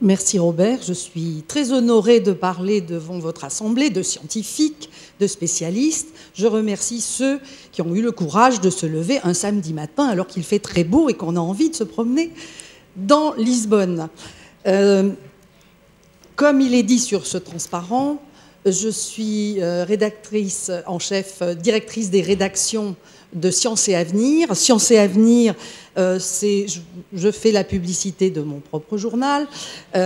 Merci Robert, je suis très honorée de parler devant votre assemblée de scientifiques, de spécialistes. Je remercie ceux qui ont eu le courage de se lever un samedi matin alors qu'il fait très beau et qu'on a envie de se promener dans Lisbonne. Comme il est dit sur ce transparent, je suis rédactrice en chef, directrice des rédactions de Sciences et Avenir. Sciences et Avenir, je fais la publicité de mon propre journal.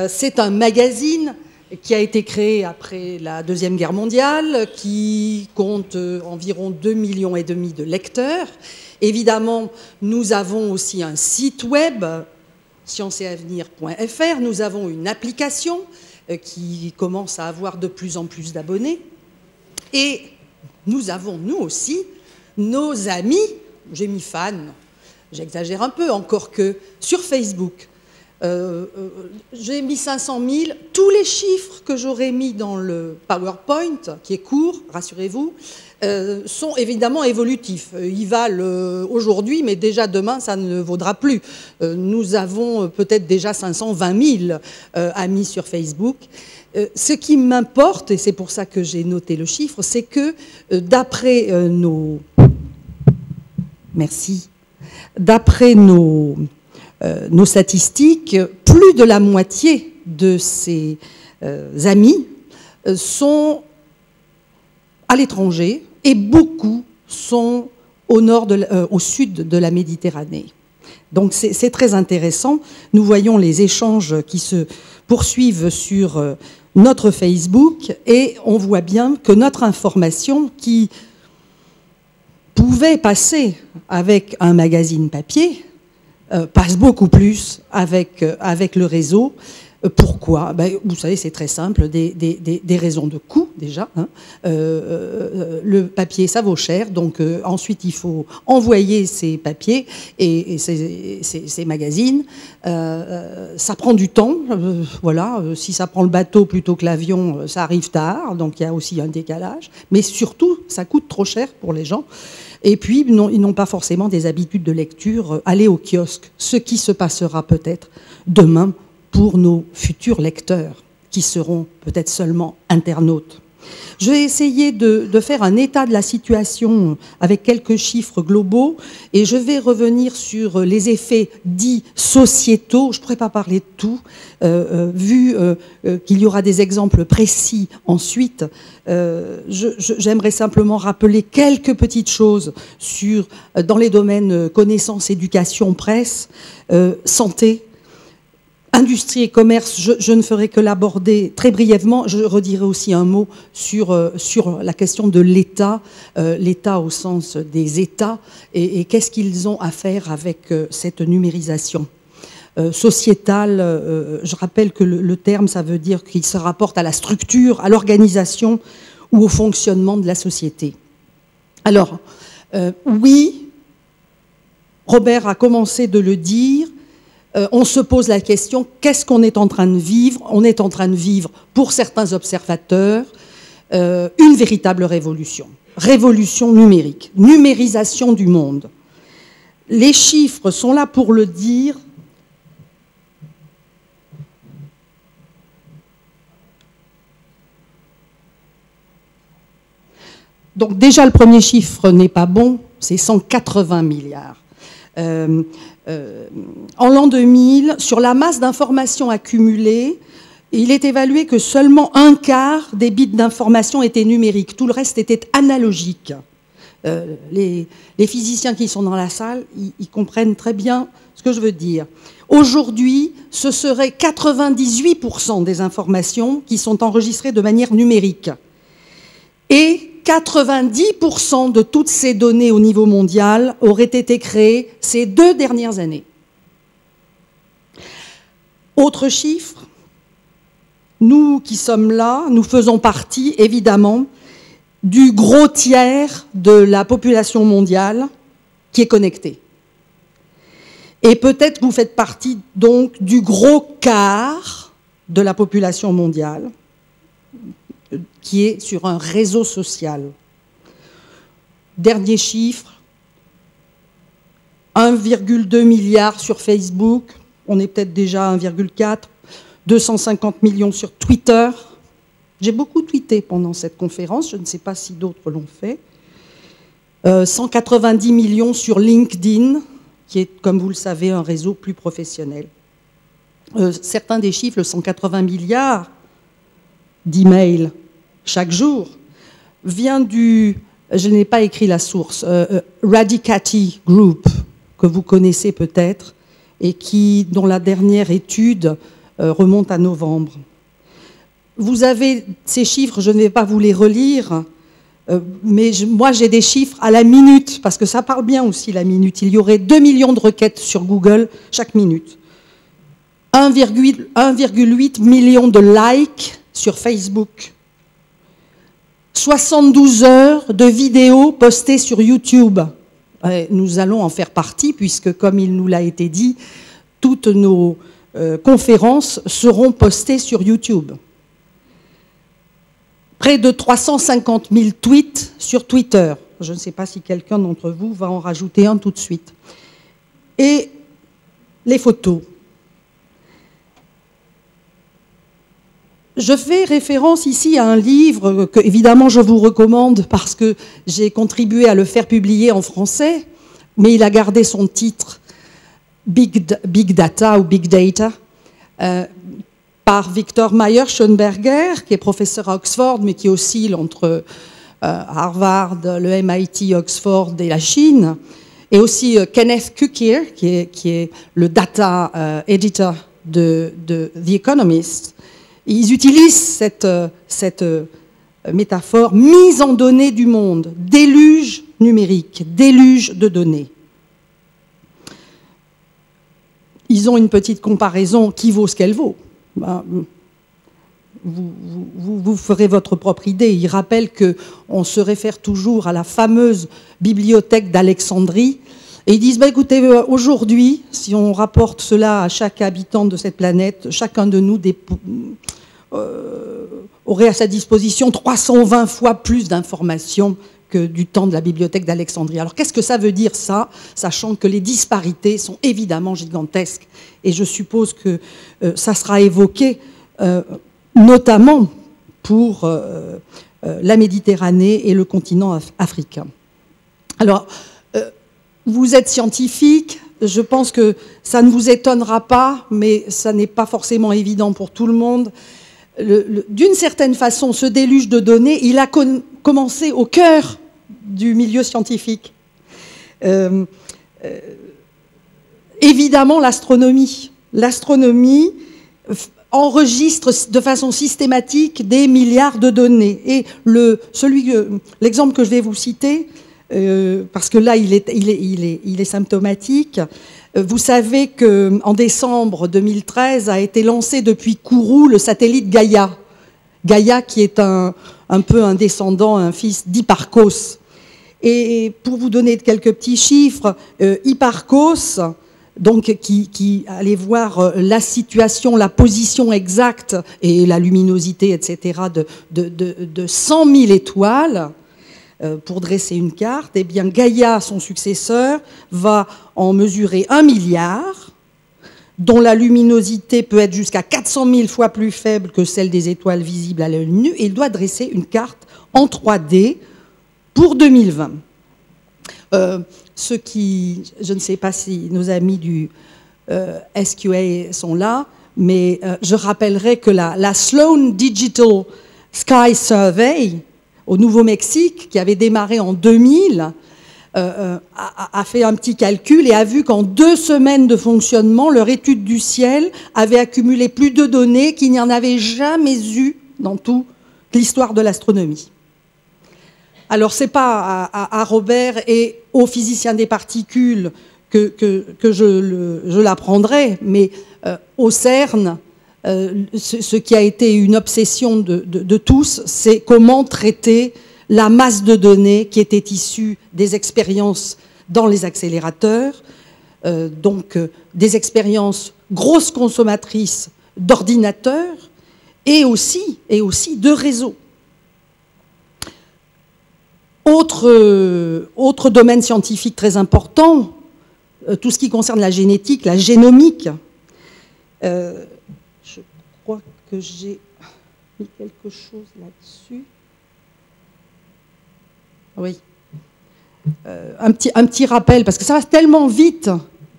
C'est un magazine qui a été créé après la Deuxième Guerre mondiale, qui compte environ 2,5 millions de lecteurs. Évidemment, nous avons aussi un site web, scienceetavenir.fr. Nous avons une application qui commence à avoir de plus en plus d'abonnés. Et nous avons, nous aussi, nos amis, j'ai mis fans, j'exagère un peu, encore que sur Facebook. J'ai mis 500 000. Tous les chiffres que j'aurais mis dans le PowerPoint, qui est court, rassurez-vous, sont évidemment évolutifs. Ils valent aujourd'hui, mais déjà demain, ça ne vaudra plus. Nous avons peut-être déjà 520 000 amis sur Facebook. Ce qui m'importe, et c'est pour ça que j'ai noté le chiffre, c'est que d'après nos... Merci. D'après nos statistiques, plus de la moitié de ces amis sont à l'étranger et beaucoup sont au sud de la Méditerranée. Donc c'est très intéressant. Nous voyons les échanges qui se poursuivent sur notre Facebook et on voit bien que notre information qui pouvait passer avec un magazine papier passe beaucoup plus avec le réseau. Pourquoi? Vous savez, c'est très simple, des raisons de coût déjà. Hein. Le papier, ça vaut cher, donc ensuite il faut envoyer ces papiers et ces magazines. Ça prend du temps, voilà. Si ça prend le bateau plutôt que l'avion, ça arrive tard, donc il y a aussi un décalage. Mais surtout, ça coûte trop cher pour les gens. Et puis, ils n'ont pas forcément des habitudes de lecture. Aller au kiosque, ce qui se passera peut-être demain pour nos futurs lecteurs, qui seront peut-être seulement internautes. Je vais essayer de faire un état de la situation avec quelques chiffres globaux et je vais revenir sur les effets dits sociétaux. Je ne pourrais pas parler de tout, vu qu'il y aura des exemples précis ensuite. J'aimerais simplement rappeler quelques petites choses dans les domaines connaissance, éducation, presse, santé, industrie et commerce. Je ne ferai que l'aborder très brièvement. Je redirai aussi un mot sur la question de l'État, l'État au sens des États, et qu'est-ce qu'ils ont à faire avec cette numérisation sociétale. Je rappelle que le terme, ça veut dire qu'il se rapporte à la structure, à l'organisation ou au fonctionnement de la société. Alors, oui, Robert a commencé de le dire, on se pose la question, qu'est-ce qu'on est en train de vivre? On est en train de vivre, pour certains observateurs, une véritable révolution. Révolution numérique, numérisation du monde. Les chiffres sont là pour le dire. Donc déjà, le premier chiffre n'est pas bon, c'est 180 milliards. En l'an 2000, sur la masse d'informations accumulées, il est évalué que seulement un quart des bits d'information étaient numériques. Tout le reste était analogique. Les physiciens qui sont dans la salle, ils comprennent très bien ce que je veux dire. Aujourd'hui, ce serait 98% des informations qui sont enregistrées de manière numérique. Et 90% de toutes ces données au niveau mondial auraient été créées ces 2 dernières années. Autre chiffre, nous qui sommes là, nous faisons partie évidemment du gros tiers de la population mondiale qui est connectée. Et peut-être que vous faites partie donc du gros quart de la population mondiale qui est sur un réseau social. Dernier chiffre, 1,2 milliard sur Facebook, on est peut-être déjà à 1,4, 250 millions sur Twitter. J'ai beaucoup tweeté pendant cette conférence, je ne sais pas si d'autres l'ont fait. 190 millions sur LinkedIn, qui est, comme vous le savez, un réseau plus professionnel. Certains des chiffres, le 180 milliards d'emails chaque jour, vient du, je n'ai pas écrit la source, Radicati Group, que vous connaissez peut-être, et dont la dernière étude remonte à novembre. Vous avez ces chiffres, je ne vais pas vous les relire, mais moi j'ai des chiffres à la minute, parce que ça parle bien aussi la minute. Il y aurait 2 millions de requêtes sur Google chaque minute. 1,8 million de likes sur Facebook. 72 heures de vidéos postées sur YouTube. Nous allons en faire partie, puisque, comme il nous l'a été dit, toutes nos conférences seront postées sur YouTube. Près de 350 000 tweets sur Twitter. Je ne sais pas si quelqu'un d'entre vous va en rajouter un tout de suite. Et les photos. Je fais référence ici à un livre que, évidemment, je vous recommande parce que j'ai contribué à le faire publier en français, mais il a gardé son titre Big Data ou Big Data, par Victor Mayer-Schönberger, qui est professeur à Oxford, mais qui oscille entre Harvard, le MIT, Oxford et la Chine, et aussi Kenneth Cukier, qui est le data editor de The Economist. Ils utilisent cette métaphore, mise en données du monde, déluge numérique, déluge de données. Ils ont une petite comparaison qui vaut ce qu'elle vaut. Ben, vous ferez votre propre idée. Ils rappellent qu'on se réfère toujours à la fameuse bibliothèque d'Alexandrie. Et ils disent, bah, écoutez, aujourd'hui, si on rapporte cela à chaque habitant de cette planète, chacun de nous aurait à sa disposition 320 fois plus d'informations que du temps de la bibliothèque d'Alexandrie. Alors qu'est-ce que ça veut dire, ça, sachant que les disparités sont évidemment gigantesques. Et je suppose que ça sera évoqué notamment pour la Méditerranée et le continent africain. Alors, vous êtes scientifique, je pense que ça ne vous étonnera pas, mais ça n'est pas forcément évident pour tout le monde. D'une certaine façon, ce déluge de données, il a commencé au cœur du milieu scientifique. Évidemment, l'astronomie. L'astronomie enregistre de façon systématique des milliards de données. Et l'exemple que je vais vous citer, parce que là, il est symptomatique. Vous savez qu'en décembre 2013 a été lancé depuis Kourou le satellite Gaïa. Gaïa qui est un peu un descendant, un fils d'Hipparcos. Et pour vous donner quelques petits chiffres, Hipparcos, donc qui allait voir la situation, la position exacte et la luminosité, etc., de 100 000 étoiles, pour dresser une carte, eh bien Gaïa, son successeur, va en mesurer 1 milliard, dont la luminosité peut être jusqu'à 400 000 fois plus faible que celle des étoiles visibles à l'œil nu, et il doit dresser une carte en 3D pour 2020. Je ne sais pas si nos amis du SQA sont là, mais je rappellerai que la Sloan Digital Sky Survey au Nouveau-Mexique, qui avait démarré en 2000, a fait un petit calcul et a vu qu'en 2 semaines de fonctionnement, leur étude du ciel avait accumulé plus de données qu'il n'y en avait jamais eu dans toute l'histoire de l'astronomie. Alors, ce n'est pas à Robert et aux physiciens des particules que je l'apprendrai, mais au CERN, ce qui a été une obsession de tous, c'est comment traiter la masse de données qui était issue des expériences dans les accélérateurs, donc des expériences grosses consommatrices d'ordinateurs et aussi de réseaux. Autre domaine scientifique très important, tout ce qui concerne la génétique, la génomique. Je crois que j'ai mis quelque chose là-dessus. Oui. Un petit rappel, parce que ça va tellement vite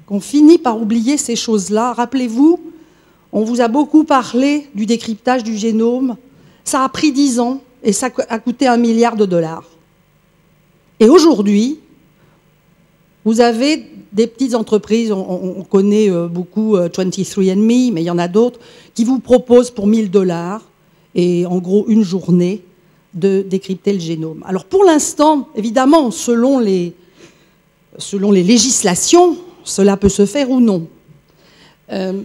qu'on finit par oublier ces choses-là. Rappelez-vous, on vous a beaucoup parlé du décryptage du génome. Ça a pris 10 ans et ça a coûté $1 milliard. Et aujourd'hui, vous avez des petites entreprises, on connaît beaucoup 23andMe, mais il y en a d'autres, qui vous proposent pour $1000 et en gros une journée de décrypter le génome. Alors pour l'instant, évidemment, selon les législations, cela peut se faire ou non.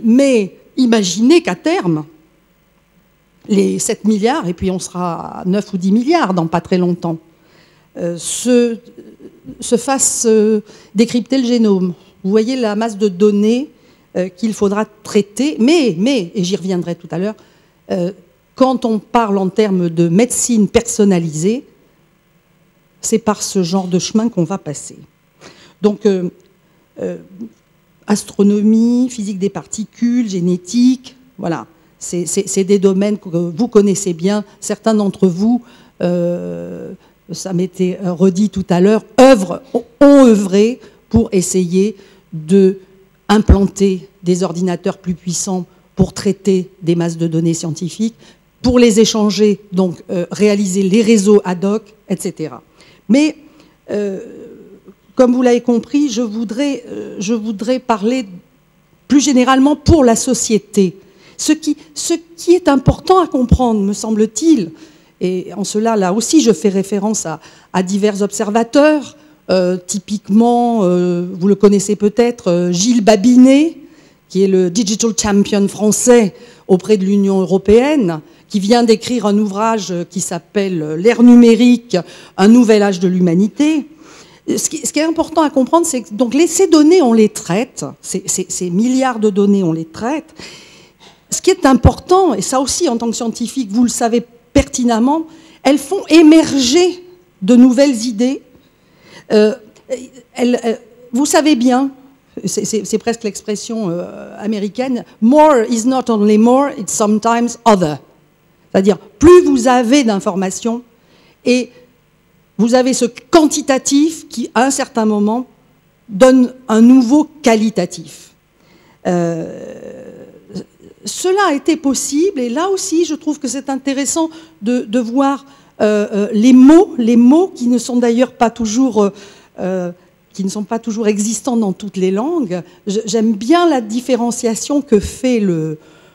Mais imaginez qu'à terme, les 7 milliards, et puis on sera à 9 ou 10 milliards dans pas très longtemps, se fassent décrypter le génome. Vous voyez la masse de données qu'il faudra traiter, mais et j'y reviendrai tout à l'heure, quand on parle en termes de médecine personnalisée, c'est par ce genre de chemin qu'on va passer. Donc, astronomie, physique des particules, génétique, voilà, c'est des domaines que vous connaissez bien. Certains d'entre vous, ça m'était redit tout à l'heure, ont œuvré pour essayer d'implanter des ordinateurs plus puissants pour traiter des masses de données scientifiques, pour les échanger, donc réaliser les réseaux ad hoc, etc. Mais, comme vous l'avez compris, je voudrais parler plus généralement pour la société. Ce qui est important à comprendre, me semble-t-il, et en cela, là aussi, je fais référence à divers observateurs, typiquement, vous le connaissez peut-être, Gilles Babinet, qui est le Digital Champion français auprès de l'Union européenne, qui vient d'écrire un ouvrage qui s'appelle « L'ère numérique, un nouvel âge de l'humanité ». Ce qui est important à comprendre, c'est que donc, ces données, on les traite, ces milliards de données, on les traite. Ce qui est important, et ça aussi en tant que scientifique, vous le savez pertinemment, elles font émerger de nouvelles idées. Vous savez bien, c'est presque l'expression américaine, « more is not only more, it's sometimes other ». C'est-à-dire, plus vous avez d'informations, et vous avez ce quantitatif qui, à un certain moment, donne un nouveau qualitatif. Cela a été possible, et là aussi, je trouve que c'est intéressant de voir les mots qui ne sont d'ailleurs pas toujours existants dans toutes les langues. J'aime bien la différenciation que fait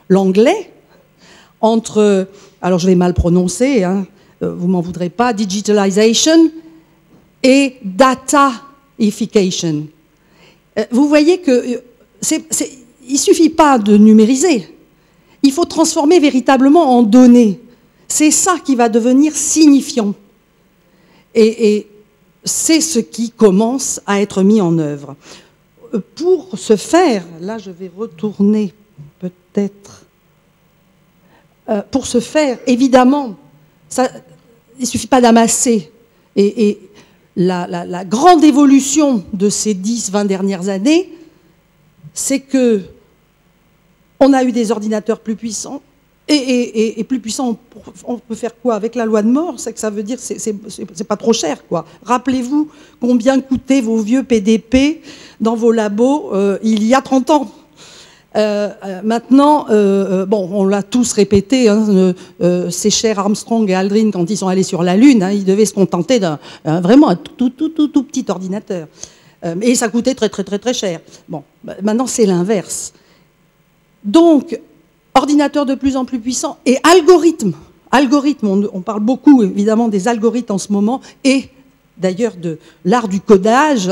l'anglais entre, alors je vais mal prononcer, hein, vous m'en voudrez pas, digitalization et dataification. Vous voyez que il ne suffit pas de numériser, il faut transformer véritablement en données. C'est ça qui va devenir signifiant. Et c'est ce qui commence à être mis en œuvre. Pour ce faire, là je vais retourner peut-être, pour ce faire, évidemment, il ne suffit pas d'amasser. Et la grande évolution de ces 10-20 dernières années, c'est que on a eu des ordinateurs plus puissants, et plus puissants, on peut faire quoi? Avec la loi de Moore, c'est que ça veut dire que c'est pas trop cher, quoi. Rappelez-vous combien coûtaient vos vieux PDP dans vos labos il y a 30 ans. Maintenant, bon, on l'a tous répété, hein, ces chers Armstrong et Aldrin, quand ils sont allés sur la Lune, hein, ils devaient se contenter d'un vraiment un tout petit ordinateur. Et ça coûtait très cher. Bon, maintenant c'est l'inverse. Donc, ordinateur de plus en plus puissant et algorithmes. On parle beaucoup évidemment des algorithmes en ce moment, et d'ailleurs de l'art du codage.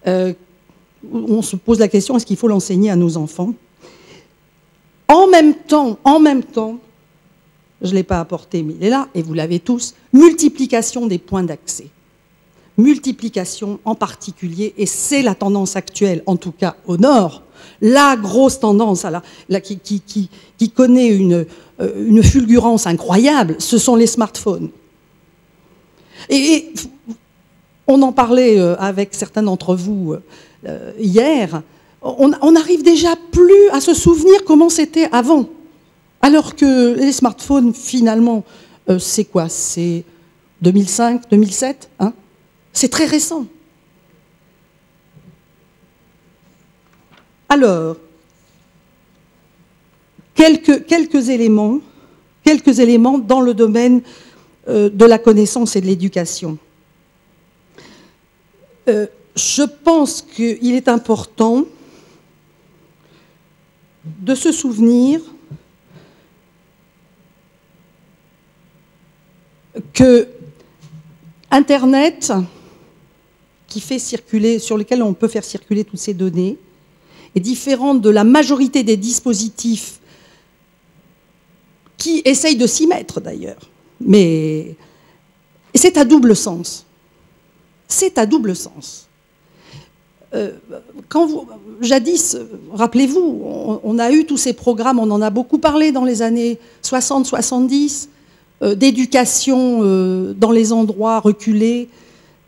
On se pose la question, est-ce qu'il faut l'enseigner à nos enfants? En même temps, je ne l'ai pas apporté, mais il est là, et vous l'avez tous, multiplication des points d'accès. Multiplication en particulier, et c'est la tendance actuelle, en tout cas au Nord, la grosse tendance qui connaît une fulgurance incroyable, ce sont les smartphones. Et on en parlait avec certains d'entre vous hier, on n'arrive déjà plus à se souvenir comment c'était avant. Alors que les smartphones, finalement, c'est quoi? C'est 2005, 2007, hein? C'est très récent. Alors, quelques éléments dans le domaine de la connaissance et de l'éducation. Je pense qu'il est important de se souvenir que Internet, sur lequel on peut faire circuler toutes ces données, est différente de la majorité des dispositifs qui essayent de s'y mettre d'ailleurs. Mais c'est à double sens. C'est à double sens. Jadis, rappelez-vous, on a eu tous ces programmes, on en a beaucoup parlé dans les années 60-70, d'éducation dans les endroits reculés,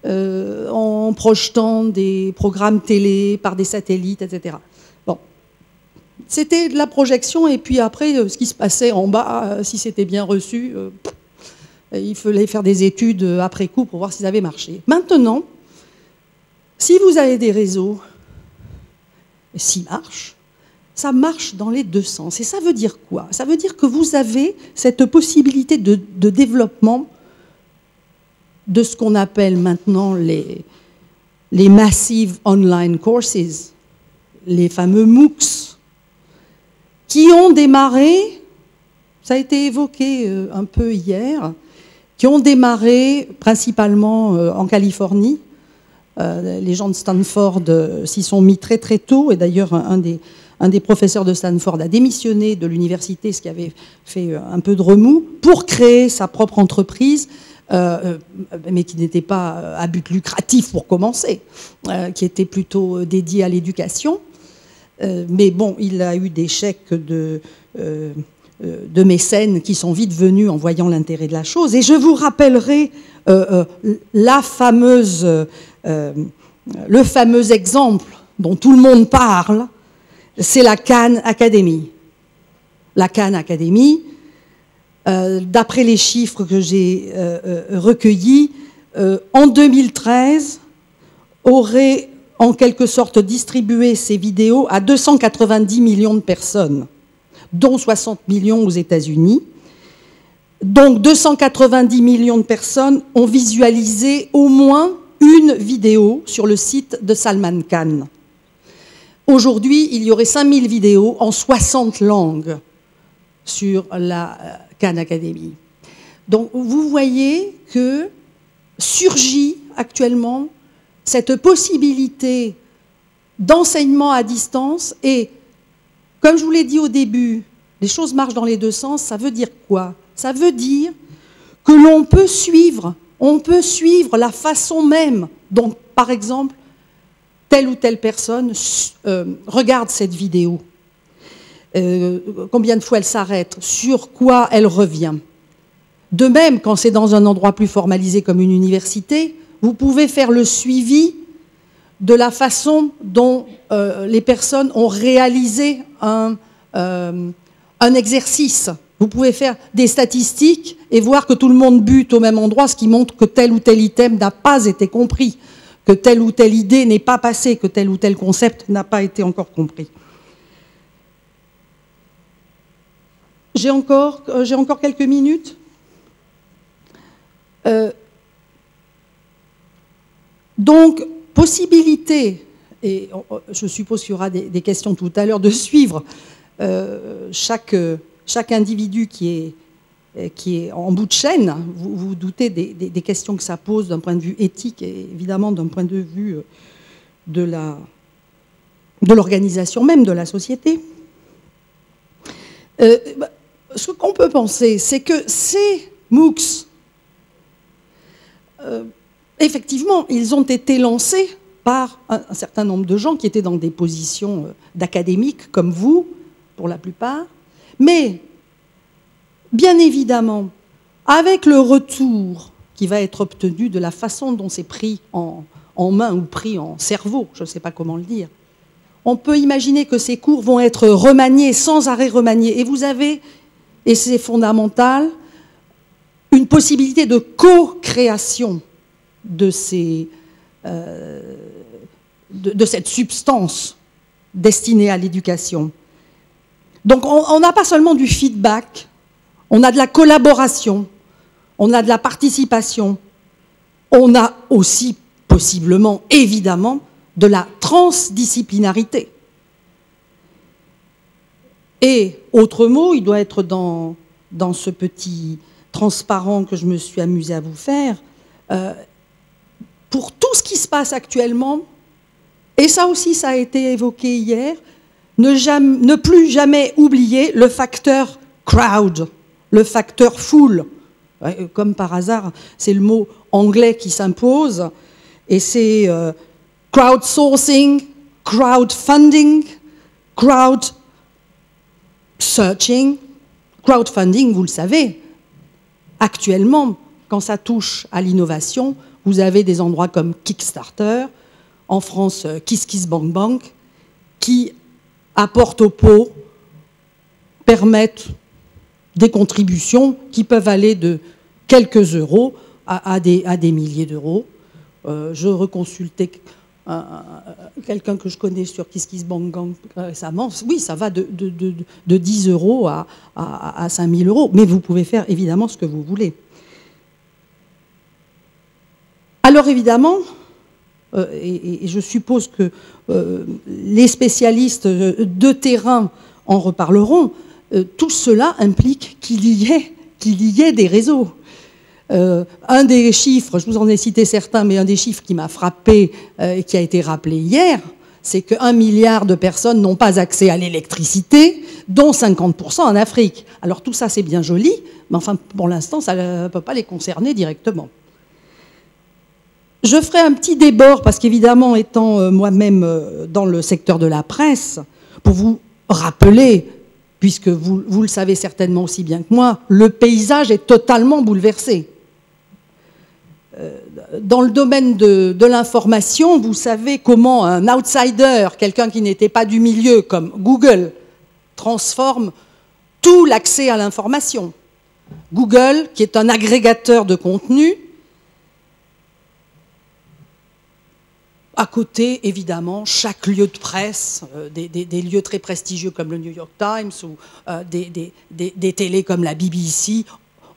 en projetant des programmes télé par des satellites, etc. Bon. C'était de la projection, et puis après, ce qui se passait en bas, si c'était bien reçu, il fallait faire des études après coup pour voir si ça avait marché. Maintenant, si vous avez des réseaux, s'ils marchent, ça marche dans les deux sens. Et ça veut dire quoi? Ça veut dire que vous avez cette possibilité de développement de ce qu'on appelle maintenant les Massive Online Courses, les fameux MOOCs, qui ont démarré, ça a été évoqué un peu hier, qui ont démarré principalement en Californie. Les gens de Stanford s'y sont mis très très tôt, et d'ailleurs un des professeurs de Stanford a démissionné de l'université, ce qui avait fait un peu de remous, pour créer sa propre entreprise, mais qui n'était pas à but lucratif pour commencer, qui était plutôt dédié à l'éducation. Mais bon, il a eu des chèques de mécènes qui sont vite venus en voyant l'intérêt de la chose. Et je vous rappellerai le fameux exemple dont tout le monde parle, c'est la Khan Academy. La Khan Academy, d'après les chiffres que j'ai recueillis, en 2013, aurait en quelque sorte distribué ces vidéos à 290 millions de personnes, dont 60 millions aux États-Unis. Donc 290 millions de personnes ont visualisé au moins une vidéo sur le site de Salman Khan. Aujourd'hui, il y aurait 5000 vidéos en 60 langues sur la Khan Academy. Donc vous voyez que surgit actuellement cette possibilité d'enseignement à distance, et comme je vous l'ai dit au début, les choses marchent dans les deux sens. Ça veut dire quoi? Ça veut dire que l'on peut suivre, la façon même dont, par exemple, telle ou telle personne regarde cette vidéo. Combien de fois elle s'arrête, sur quoi elle revient. De même, quand c'est dans un endroit plus formalisé comme une université, vous pouvez faire le suivi de la façon dont les personnes ont réalisé un exercice. Vous pouvez faire des statistiques et voir que tout le monde bute au même endroit, ce qui montre que tel ou tel item n'a pas été compris, que telle ou telle idée n'est pas passée, que tel ou tel concept n'a pas été encore compris. J'ai encore quelques minutes. Donc, possibilité, et je suppose qu'il y aura des questions tout à l'heure, de suivre chaque individu qui est en bout de chaîne. Vous vous doutez des questions que ça pose d'un point de vue éthique et évidemment d'un point de vue de l'organisation même de la société. Ce qu'on peut penser, c'est que ces MOOCs, effectivement, ils ont été lancés par un certain nombre de gens qui étaient dans des positions d'académiques, comme vous, pour la plupart. Mais, bien évidemment, avec le retour qui va être obtenu de la façon dont c'est pris en main ou pris en cerveau, je ne sais pas comment le dire, on peut imaginer que ces cours vont être remaniés, sans arrêt remaniés. Et vous avez et c'est fondamental, une possibilité de co-création de cette substance destinée à l'éducation. Donc on n'a pas seulement du feedback, on a de la collaboration, on a de la participation, on a aussi possiblement, évidemment, de la transdisciplinarité. Et, autre mot, il doit être dans ce petit transparent que je me suis amusée à vous faire, pour tout ce qui se passe actuellement, et ça aussi, ça a été évoqué hier, ne plus jamais oublier le facteur crowd, le facteur foule. Comme par hasard, c'est le mot anglais qui s'impose, et c'est crowdsourcing, crowdfunding, crowdsearching. Crowdfunding, vous le savez, actuellement, quand ça touche à l'innovation, vous avez des endroits comme Kickstarter, en France, KissKissBankBank, qui apportent au pot, permettent des contributions qui peuvent aller de quelques euros à des milliers d'euros. Je reconsultais quelqu'un que je connais sur KissKissBankBank récemment. Oui, ça va de 10 euros à 5 000 euros, mais vous pouvez faire évidemment ce que vous voulez. Alors évidemment, et je suppose que les spécialistes de terrain en reparleront, tout cela implique qu'il y ait des réseaux. Un des chiffres, je vous en ai cité certains, mais un des chiffres qui m'a frappé et qui a été rappelé hier, c'est qu'1 milliard de personnes n'ont pas accès à l'électricité, dont 50% en Afrique. Alors tout ça c'est bien joli, mais enfin pour l'instant ça ne peut pas les concerner directement. Je ferai un petit débord, parce qu'évidemment, étant moi-même dans le secteur de la presse, pour vous rappeler, puisque vous le savez certainement aussi bien que moi, le paysage est totalement bouleversé. Dans le domaine de l'information, vous savez comment un outsider, quelqu'un qui n'était pas du milieu, comme Google, transforme tout l'accès à l'information. Google, qui est un agrégateur de contenu, à côté, évidemment, chaque lieu de presse, des lieux très prestigieux comme le New York Times ou des télés comme la BBC,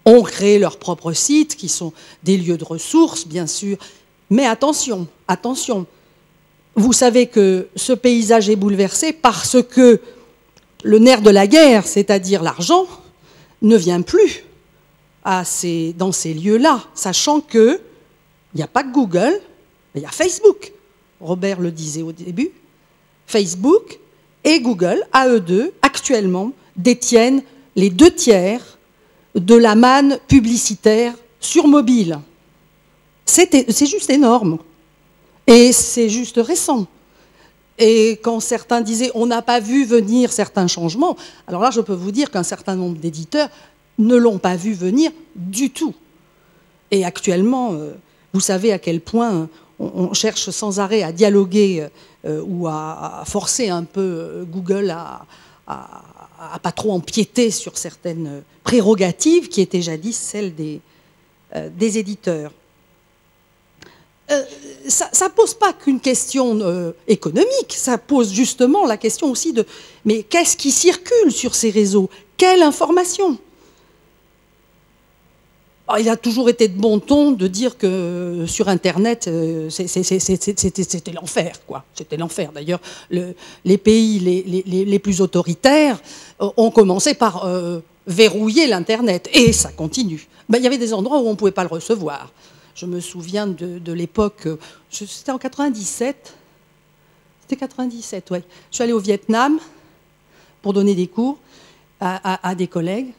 ont créé leurs propres sites, qui sont des lieux de ressources, bien sûr. Mais attention, attention, vous savez que ce paysage est bouleversé parce que le nerf de la guerre, c'est-à-dire l'argent, ne vient plus dans ces lieux-là, sachant qu'il n'y a pas que Google, mais il y a Facebook. Robert le disait au début, Facebook et Google, à eux deux, actuellement, détiennent les 2/3 de la manne publicitaire sur mobile. C'est juste énorme. Et c'est juste récent. Et quand certains disaient « on n'a pas vu venir certains changements », alors là, je peux vous dire qu'un certain nombre d'éditeurs ne l'ont pas vu venir du tout. Et actuellement, vous savez à quel point on cherche sans arrêt à dialoguer ou à forcer un peu Google à pas trop empiéter sur certaines prérogatives qui étaient jadis celles des éditeurs. Ça ne pose pas qu'une question économique, ça pose justement la question aussi de « mais qu'est-ce qui circule sur ces réseaux? Quelle information ?» Alors, il a toujours été de bon ton de dire que sur Internet, c'était l'enfer, quoi. C'était l'enfer. D'ailleurs, les pays les plus autoritaires ont commencé par verrouiller l'Internet. Et ça continue. Ben, il y avait des endroits où on ne pouvait pas le recevoir. Je me souviens de l'époque, c'était en 97. C'était 97, oui. Je suis allée au Vietnam pour donner des cours à des collègues.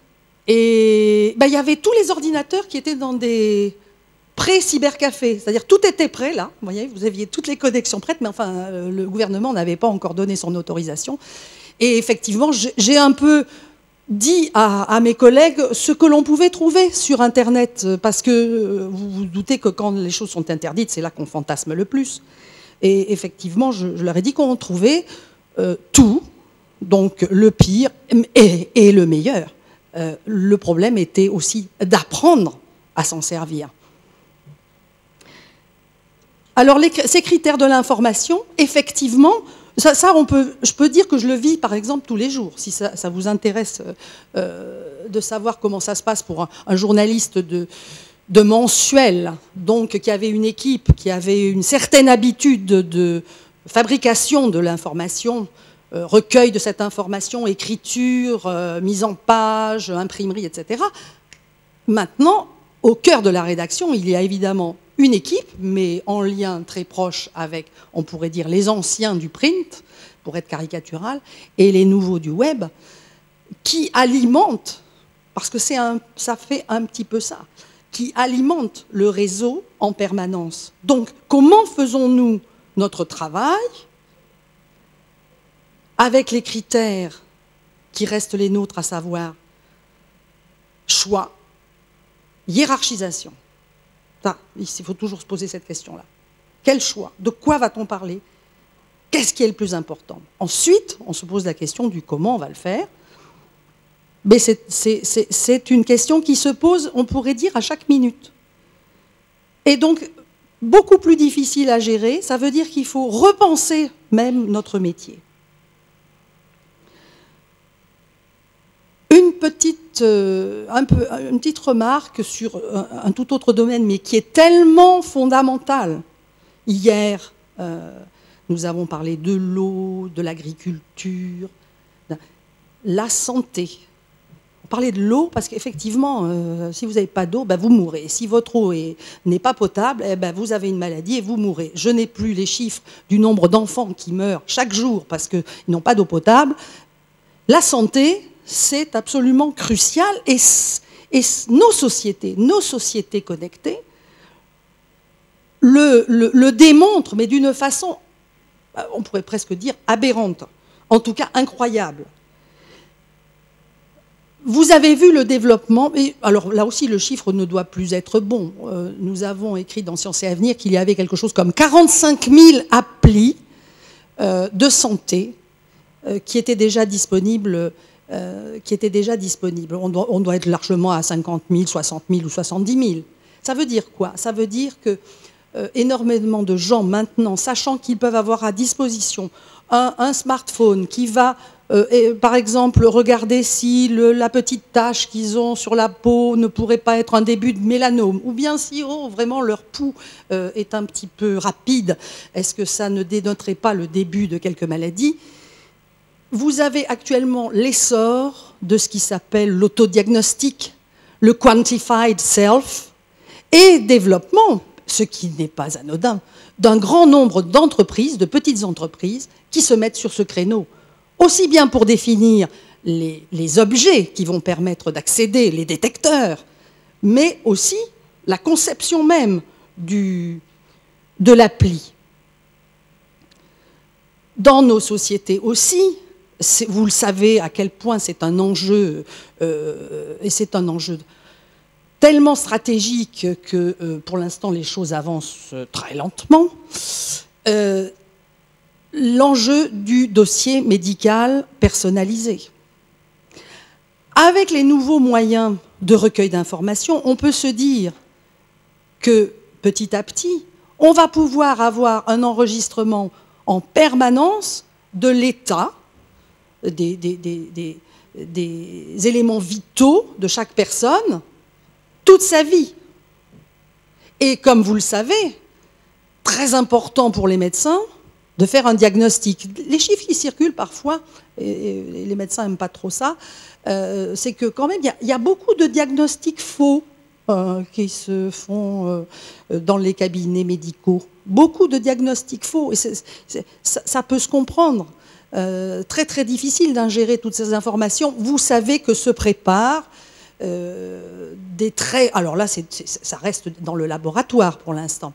Et ben, il y avait tous les ordinateurs qui étaient dans des pré-cybercafés. C'est-à-dire tout était prêt, là. Vous voyez, vous aviez toutes les connexions prêtes, mais enfin, le gouvernement n'avait pas encore donné son autorisation. Et effectivement, j'ai un peu dit à mes collègues ce que l'on pouvait trouver sur Internet, parce que vous vous doutez que quand les choses sont interdites, c'est là qu'on fantasme le plus. Et effectivement, je leur ai dit qu'on trouvait tout, donc le pire et le meilleur. Le problème était aussi d'apprendre à s'en servir. Alors, ces critères de l'information, effectivement, je peux dire que je le vis, par exemple, tous les jours. Si ça vous intéresse de savoir comment ça se passe pour un journaliste de mensuel, donc qui avait une équipe, qui avait une certaine habitude de fabrication de l'information, recueil de cette information, écriture, mise en page, imprimerie, etc. Maintenant, au cœur de la rédaction, il y a évidemment une équipe, mais en lien très proche avec, on pourrait dire, les anciens du print, pour être caricatural, et les nouveaux du web, qui alimentent, parce que ça fait un petit peu ça, qui alimentent le réseau en permanence. Donc, comment faisons-nous notre travail avec les critères qui restent les nôtres, à savoir choix, hiérarchisation. Il faut toujours se poser cette question-là. Quel choix? De quoi va-t-on parler? Qu'est-ce qui est le plus important? Ensuite, on se pose la question du comment on va le faire. Mais c'est une question qui se pose, on pourrait dire, à chaque minute. Et donc, beaucoup plus difficile à gérer, ça veut dire qu'il faut repenser même notre métier. Une petite remarque sur un tout autre domaine, mais qui est tellement fondamental. Hier, nous avons parlé de l'eau, de l'agriculture, la santé. On parlait de l'eau parce qu'effectivement, si vous n'avez pas d'eau, vous mourrez. Si votre eau n'est pas potable, vous avez une maladie et vous mourrez. Je n'ai plus les chiffres du nombre d'enfants qui meurent chaque jour parce qu'ils n'ont pas d'eau potable. La santé, c'est absolument crucial et nos sociétés connectées le démontrent, mais d'une façon, on pourrait presque dire, aberrante, en tout cas incroyable. Vous avez vu le développement, et alors là aussi le chiffre ne doit plus être bon. Nous avons écrit dans Sciences et Avenir qu'il y avait quelque chose comme 45 000 applis de santé qui étaient déjà disponibles. On doit être largement à 50 000, 60 000 ou 70 000. Ça veut dire quoi? Ça veut dire que énormément de gens maintenant, sachant qu'ils peuvent avoir à disposition un smartphone qui va, par exemple, regarder si la petite tache qu'ils ont sur la peau ne pourrait pas être un début de mélanome, ou bien si vraiment leur pouls est un petit peu rapide, est-ce que ça ne dénoterait pas le début de quelques maladies? Vous avez actuellement l'essor de ce qui s'appelle l'autodiagnostic, le quantified self, et développement, ce qui n'est pas anodin, d'un grand nombre d'entreprises, de petites entreprises, qui se mettent sur ce créneau, aussi bien pour définir les objets qui vont permettre d'accéder, les détecteurs, mais aussi la conception même de l'appli. Dans nos sociétés aussi, vous le savez à quel point c'est un enjeu, et c'est un enjeu tellement stratégique que pour l'instant les choses avancent très lentement. L'enjeu du dossier médical personnalisé. Avec les nouveaux moyens de recueil d'informations, on peut se dire que petit à petit, on va pouvoir avoir un enregistrement en permanence de l'état, des éléments vitaux de chaque personne, toute sa vie. Et comme vous le savez, très important pour les médecins de faire un diagnostic. Les chiffres qui circulent parfois, et les médecins n'aiment pas trop ça, c'est que quand même, il y a beaucoup de diagnostics faux qui se font dans les cabinets médicaux. Beaucoup de diagnostics faux. Et ça peut se comprendre. Très très difficile d'ingérer toutes ces informations. Vous savez que se préparent des très... Alors là, ça reste dans le laboratoire pour l'instant.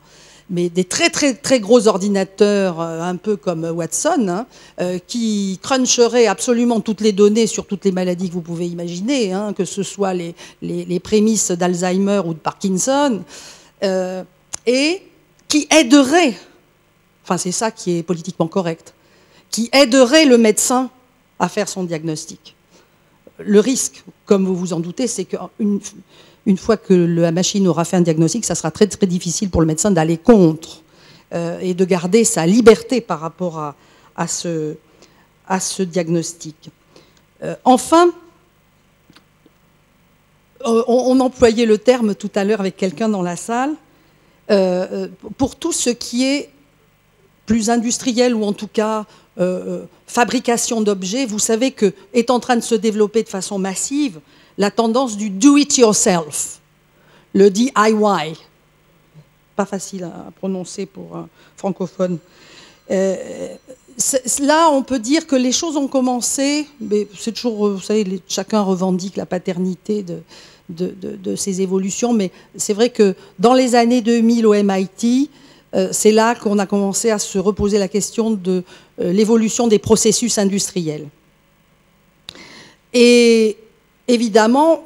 Mais des très très très gros ordinateurs, un peu comme Watson, qui cruncheraient absolument toutes les données sur toutes les maladies que vous pouvez imaginer, que ce soit les prémices d'Alzheimer ou de Parkinson, et qui aideraient, enfin c'est ça qui est politiquement correct, qui aiderait le médecin à faire son diagnostic. le risque, comme vous vous en doutez, c'est qu'une fois que la machine aura fait un diagnostic, ça sera très, très difficile pour le médecin d'aller contre et de garder sa liberté par rapport à ce diagnostic. Enfin, on employait le terme tout à l'heure avec quelqu'un dans la salle, pour tout ce qui est plus industriel ou en tout cas fabrication d'objets, vous savez que est en train de se développer de façon massive la tendance du do-it-yourself, le DIY. Pas facile à prononcer pour un francophone. Là, on peut dire que les choses ont commencé, mais c'est toujours, vous savez, chacun revendique la paternité de ces évolutions, mais c'est vrai que dans les années 2000 au MIT, c'est là qu'on a commencé à se reposer la question de l'évolution des processus industriels. Et évidemment,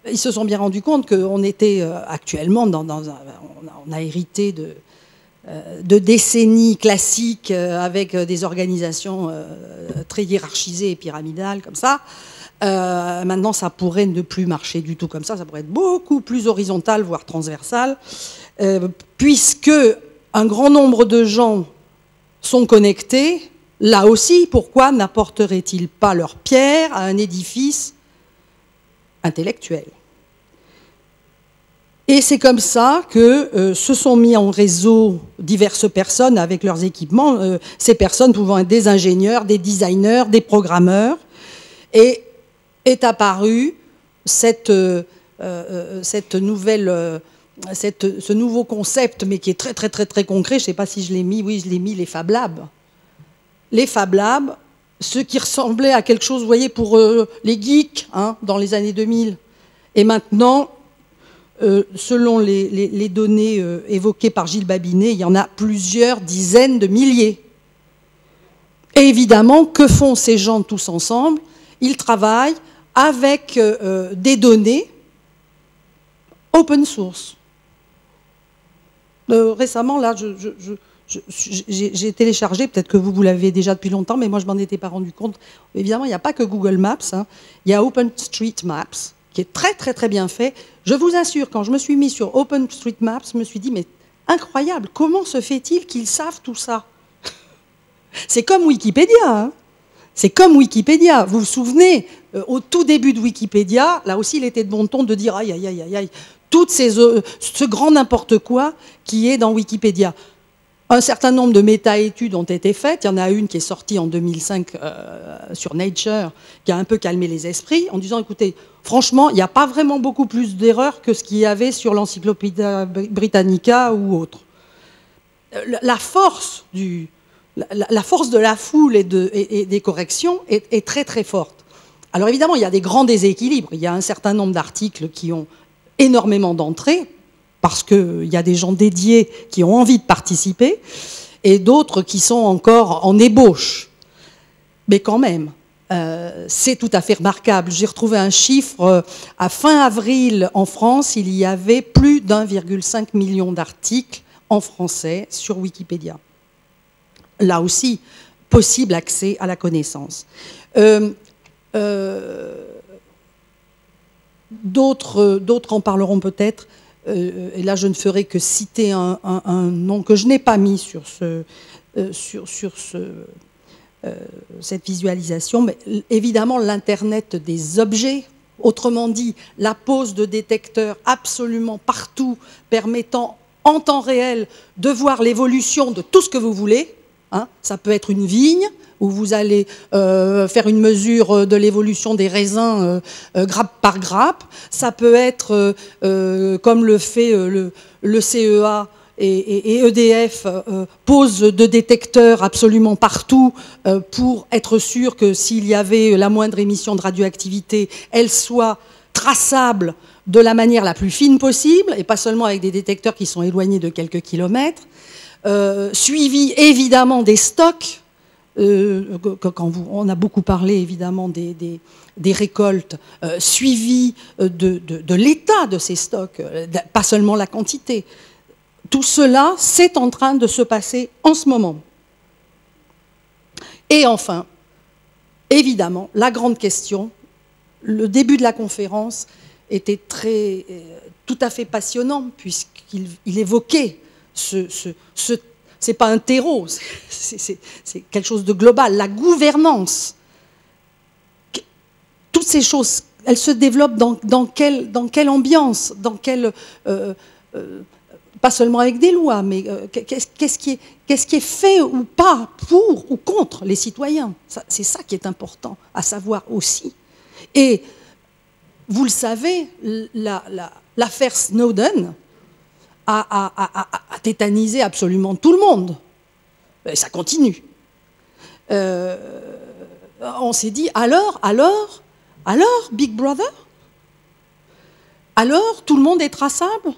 ils se sont bien rendus compte qu'on était actuellement on a hérité de décennies classiques avec des organisations très hiérarchisées et pyramidales comme ça. Maintenant, ça pourrait ne plus marcher du tout comme ça pourrait être beaucoup plus horizontal, voire transversal, puisque un grand nombre de gens sont connectés. Là aussi, pourquoi n'apporteraient-ils pas leur pierre à un édifice intellectuel? Et c'est comme ça que se sont mis en réseau diverses personnes avec leurs équipements, ces personnes pouvant être des ingénieurs, des designers, des programmeurs, et est apparu ce nouveau concept, mais qui est très, très, très, très concret. Je ne sais pas si je l'ai mis. Oui, je l'ai mis, les Fab Labs. Les Fab Labs, ce qui ressemblait à quelque chose, vous voyez, pour les geeks, hein, dans les années 2000. Et maintenant, selon les données évoquées par Gilles Babinet, il y en a plusieurs dizaines de milliers. Et évidemment, que font ces gens tous ensemble? Ils travaillent avec des données open source. Récemment, là, j'ai téléchargé, peut-être que vous l'avez déjà depuis longtemps, mais moi je ne m'en étais pas rendu compte. Évidemment, il n'y a pas que Google Maps, hein. Il y a OpenStreetMaps, qui est très très très bien fait. Je vous assure, quand je me suis mis sur OpenStreetMaps, je me suis dit, mais incroyable, comment se fait-il qu'ils savent tout ça? C'est comme Wikipédia, hein. C'est comme Wikipédia. Vous vous souvenez, au tout début de Wikipédia, là aussi il était de bon ton de dire aïe, aïe, aïe, aïe, aïe, ce grand n'importe quoi qui est dans Wikipédia. Un certain nombre de méta-études ont été faites. Il y en a une qui est sortie en 2005 sur Nature, qui a un peu calmé les esprits, en disant, écoutez, franchement, il n'y a pas vraiment beaucoup plus d'erreurs que ce qu'il y avait sur l'Encyclopædia Britannica ou autre. La force de la foule et des corrections est très très forte. Alors évidemment, il y a des grands déséquilibres. Il y a un certain nombre d'articles qui ont énormément d'entrées, parce qu'il y a des gens dédiés qui ont envie de participer, et d'autres qui sont encore en ébauche. Mais quand même, c'est tout à fait remarquable. J'ai retrouvé un chiffre, à fin avril en France, il y avait plus d'1,5 million d'articles en français sur Wikipédia. Là aussi, possible accès à la connaissance. D'autres en parleront peut-être, et là je ne ferai que citer un nom que je n'ai pas mis sur cette visualisation, mais évidemment l'Internet des objets, autrement dit la pose de détecteurs absolument partout, permettant en temps réel de voir l'évolution de tout ce que vous voulez. Hein, ça peut être une vigne où vous allez faire une mesure de l'évolution des raisins grappe par grappe. Ça peut être, comme le fait le CEA et EDF, pose de détecteurs absolument partout pour être sûr que s'il y avait la moindre émission de radioactivité, elle soit traçable de la manière la plus fine possible, et pas seulement avec des détecteurs qui sont éloignés de quelques kilomètres. Suivi évidemment des stocks, on a beaucoup parlé évidemment des récoltes, suivi de l'état de ces stocks, pas seulement la quantité. Tout cela, c'est en train de se passer en ce moment. Et enfin, évidemment, la grande question, le début de la conférence était tout à fait passionnant, puisqu'il évoquait c'est pas un terreau, c'est quelque chose de global, la gouvernance. Toutes ces choses, elles se développent dans quelle ambiance, pas seulement avec des lois, mais qu'est-ce qui est fait ou pas pour ou contre les citoyens. C'est ça qui est important à savoir aussi. Et vous le savez, l'affaire Snowden a tétanisé absolument tout le monde. Et ça continue. On s'est dit, alors, Big Brother? Alors, tout le monde est traçable?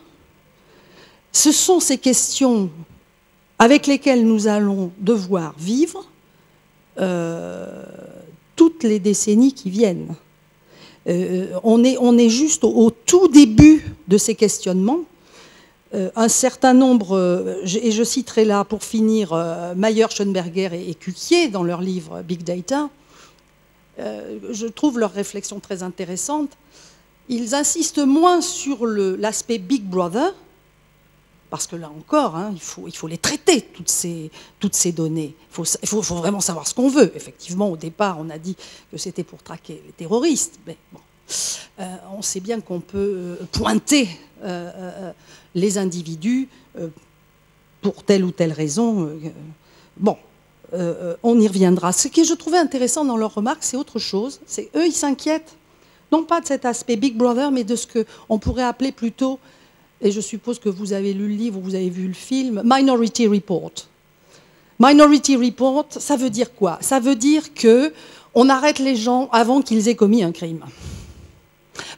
Ce sont ces questions avec lesquelles nous allons devoir vivre toutes les décennies qui viennent. On est juste au tout début de ces questionnements. Un certain nombre, et je citerai là pour finir Mayer, Schoenberger et Cuquier dans leur livre Big Data, je trouve leur réflexion très intéressante. Ils insistent moins sur l'aspect Big Brother, parce que là encore, hein, il faut les traiter, toutes ces données. Il faut vraiment savoir ce qu'on veut. Effectivement, au départ, on a dit que c'était pour traquer les terroristes. Mais bon, on sait bien qu'on peut pointer les individus pour telle ou telle raison. Bon, on y reviendra. Ce que je trouvais intéressant dans leurs remarques, c'est autre chose. C'est eux, ils s'inquiètent, non pas de cet aspect Big Brother, mais de ce qu'on pourrait appeler plutôt, et je suppose que vous avez lu le livre ou vous avez vu le film, Minority Report. Minority Report, ça veut dire quoi? Ça veut dire qu'on arrête les gens avant qu'ils aient commis un crime.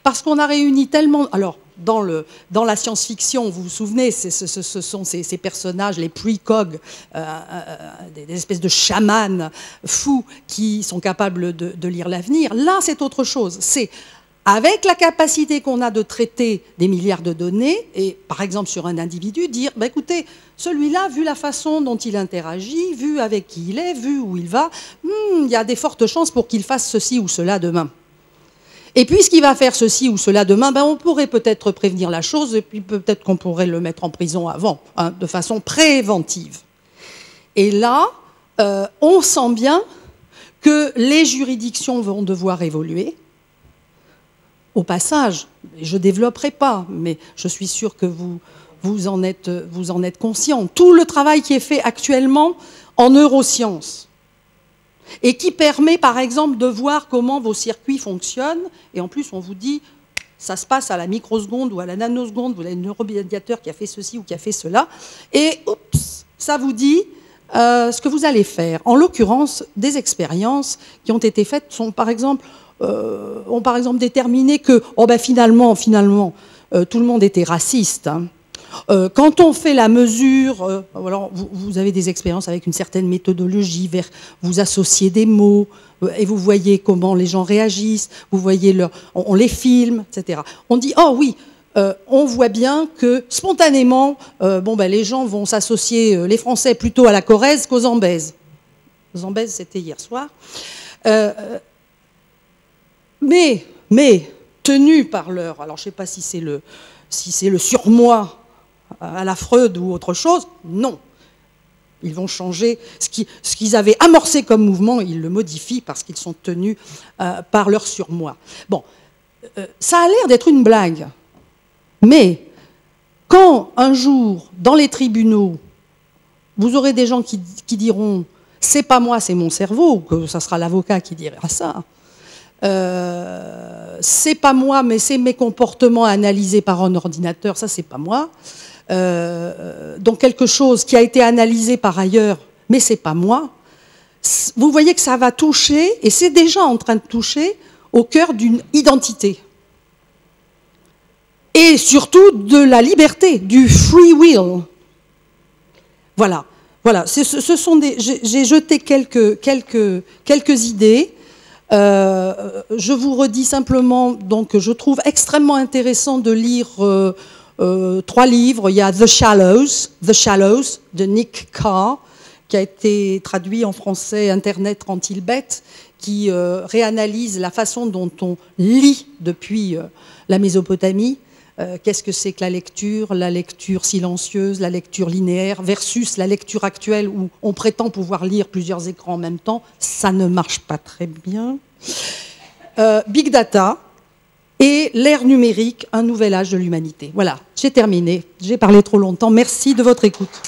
Parce qu'on a réuni tellement... Alors, dans la science-fiction, vous vous souvenez, ce sont ces personnages, les precogs, des espèces de chamans fous qui sont capables de lire l'avenir. Là, c'est autre chose. C'est avec la capacité qu'on a de traiter des milliards de données, et par exemple sur un individu, dire, bah, écoutez, celui-là, vu la façon dont il interagit, vu avec qui il est, vu où il va, il y a des fortes chances pour qu'il fasse ceci ou cela demain. Et puisqu'il va faire ceci ou cela demain, ben on pourrait peut-être prévenir la chose, et puis peut-être qu'on pourrait le mettre en prison avant, hein, de façon préventive. Et là, on sent bien que les juridictions vont devoir évoluer. Au passage, je ne développerai pas, mais je suis sûre que vous en êtes conscient. Tout le travail qui est fait actuellement en neurosciences, et qui permet, par exemple, de voir comment vos circuits fonctionnent. Et en plus, on vous dit, ça se passe à la microseconde ou à la nanoseconde, vous avez un neuromédiateur qui a fait ceci ou qui a fait cela, et oups, ça vous dit ce que vous allez faire. En l'occurrence, des expériences qui ont été faites ont par exemple déterminé que finalement, tout le monde était raciste. Hein. Quand on fait la mesure, alors vous avez des expériences avec une certaine méthodologie, vous associez des mots, et vous voyez comment les gens réagissent, vous voyez on les filme, etc. On dit, oh oui, on voit bien que spontanément, les gens vont s'associer, les Français, plutôt à la Corrèze qu'aux Zambèzes. Zambèzes, c'était hier soir. Mais tenus par leur... Alors, je ne sais pas si c'est le surmoi à la Freud ou autre chose, non. Ils vont changer ce qu'ils avaient amorcé comme mouvement, ils le modifient parce qu'ils sont tenus par leur surmoi. Bon, ça a l'air d'être une blague, mais quand un jour, dans les tribunaux, vous aurez des gens qui diront « c'est pas moi, c'est mon cerveau », ou que ça sera l'avocat qui dira ça, c'est pas moi, mais c'est mes comportements analysés par un ordinateur, ça c'est pas moi. Donc quelque chose qui a été analysé par ailleurs, mais c'est pas moi. Vous voyez que ça va toucher, et c'est déjà en train de toucher, au cœur d'une identité. Et surtout de la liberté, du free will. Voilà. Ce sont j'ai jeté quelques idées. Je vous redis simplement, donc je trouve extrêmement intéressant de lire 3 livres. Il y a The Shallows de Nick Carr, qui a été traduit en français, Internet rend-il bête, qui réanalyse la façon dont on lit depuis la Mésopotamie. Qu'est-ce que c'est que la lecture silencieuse, la lecture linéaire, versus la lecture actuelle où on prétend pouvoir lire plusieurs écrans en même temps. Ça ne marche pas très bien. Big Data et l'ère numérique, un nouvel âge de l'humanité. Voilà, j'ai terminé. J'ai parlé trop longtemps. Merci de votre écoute.